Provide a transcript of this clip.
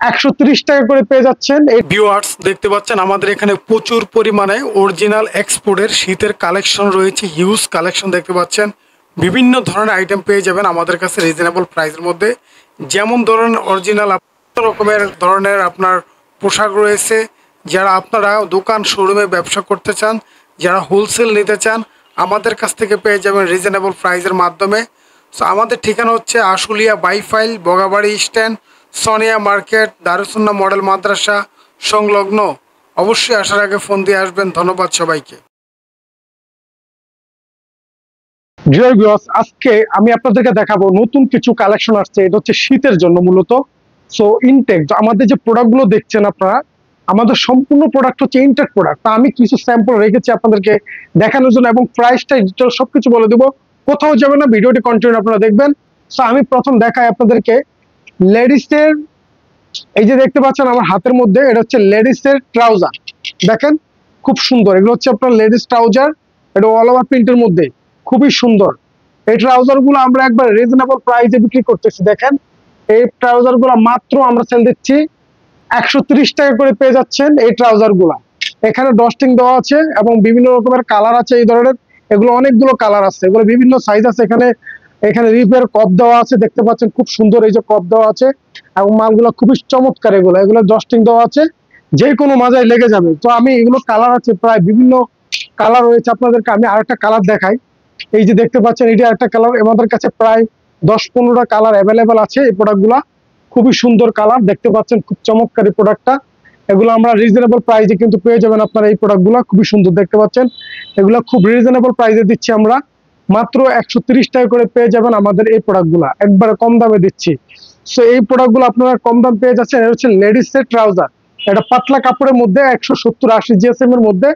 130 টাকা করে পেয়ে যাচ্ছেন। ভিউয়ার্স দেখতে পাচ্ছেন আমাদের এখানে প্রচুর পরিমাণে অরিজিনাল এক্সপোর্টের শীতের কালেকশন রয়েছে, হিউজ কালেকশন দেখতে পাচ্ছেন। বিভিন্ন ধরনের আইটেম পেয়ে যাবেন আমাদের কাছে রিজনেবল প্রাইসের মধ্যে। যেমন ধরনের অরিজিনাল ধরনের আপনার পোশাক রয়েছে। যারা আপনারা দোকান শোরুমে ব্যবসা করতে চান, যারা হোলসেল নিতে চান, আমাদের কাছ থেকে পেয়ে যাবেন রিজনেবল প্রাইসের মাধ্যমে। সো আমাদের ঠিকানা হচ্ছে Ashulia Baipail, Bogabari stand, Sonia market, Darussunnah model Madrasa সংলগ্ন। অবশ্যই আসার আগে ফোন দিয়ে আসবেন। ধন্যবাদ সবাইকে। আজকে আমি আপনাদেরকে দেখাবো নতুন কিছু কালেকশন আসছে। এটা হচ্ছে শীতের জন্য মূলত। সো ইনটেক আমাদের যে প্রোডাক্টগুলো দেখছেন আপনারা, আমাদের সম্পূর্ণ প্রোডাক্ট হচ্ছে ইনটেক প্রোডাক্ট। তা আমি কিছু স্যাম্পল রেখেছি আপনাদেরকে দেখানোর জন্য এবং প্রাইসটা ডিটেল সবকিছু বলে দেবো। কোথাও যাবে না, ভিডিওটি কন্টিনিউ আপনারা দেখবেন। সো আমি প্রথম দেখাই আপনাদেরকে লেডিসের, এই যে দেখতে পাচ্ছেন আমার হাতের মধ্যে, এটা হচ্ছে লেডিসের ট্রাউজার। দেখেন খুব সুন্দর, এগুলো হচ্ছে আপনার লেডিস ট্রাউজার। এটা অল ওভার প্রিন্টের মধ্যে খুবই সুন্দর। এই ট্রাউজার গুলো আমরা একবার রিজনেবল প্রাইসে বিক্রি করতেছি। দেখেন এই ট্রাউজার গুলো মাত্র আমরা সেল দিচ্ছি 130 টাকা করে পেয়ে যাচ্ছেন এই ট্রাউজার গুলা। এখানে ডস্টিং দেওয়া আছে এবং বিভিন্ন রকমের কালার আছে। এই ধরনের এগুলো অনেকগুলো কালার আছে, এগুলো বিভিন্ন সাইজ আছে। এখানে এখানে রিপের কপ দেওয়া আছে, দেখতে পাচ্ছেন খুব সুন্দর। এই যে কপ দেওয়া আছে এবং মালগুলো খুবই চমৎকার। এগুলো ডস্টিং দেওয়া আছে, যে কোনো মাজায় লেগে যাবে। তো আমি এগুলো কালার আছে প্রায় বিভিন্ন কালার রয়েছে। আপনাদেরকে আমি আরেকটা কালার দেখাই। এই যে দেখতে পাচ্ছেন এটি একটা কালার। আমাদের কাছে প্রায় 10-15টা কালার অ্যাভেলেবেল আছে। এই প্রোডাক্টগুলা খুবই সুন্দর কালার, দেখতে পাচ্ছেন খুব চমৎকার এই প্রোডাক্টটা। এগুলো আমরা রিজনেবল প্রাইসে কিন্তু পেয়ে যাবেন আপনারা। এই প্রোডাক্টগুলো খুবই সুন্দর দেখতে পাচ্ছেন, এগুলো খুব রিজনেবল প্রাইসে দিচ্ছি আমরা। মাত্র 130 টাকা করে পেয়ে যাবেন আমাদের এই প্রোডাক্টগুলো, একবারে কম দামে দিচ্ছি। সো এই প্রোডাক্টগুলো আপনারা কম দাম পেয়ে যাচ্ছেন। এটা হচ্ছে লেডিস এর ট্রাউজার, এটা পাতলা কাপড়ের মধ্যে 170-80 জিএসএম এর মধ্যে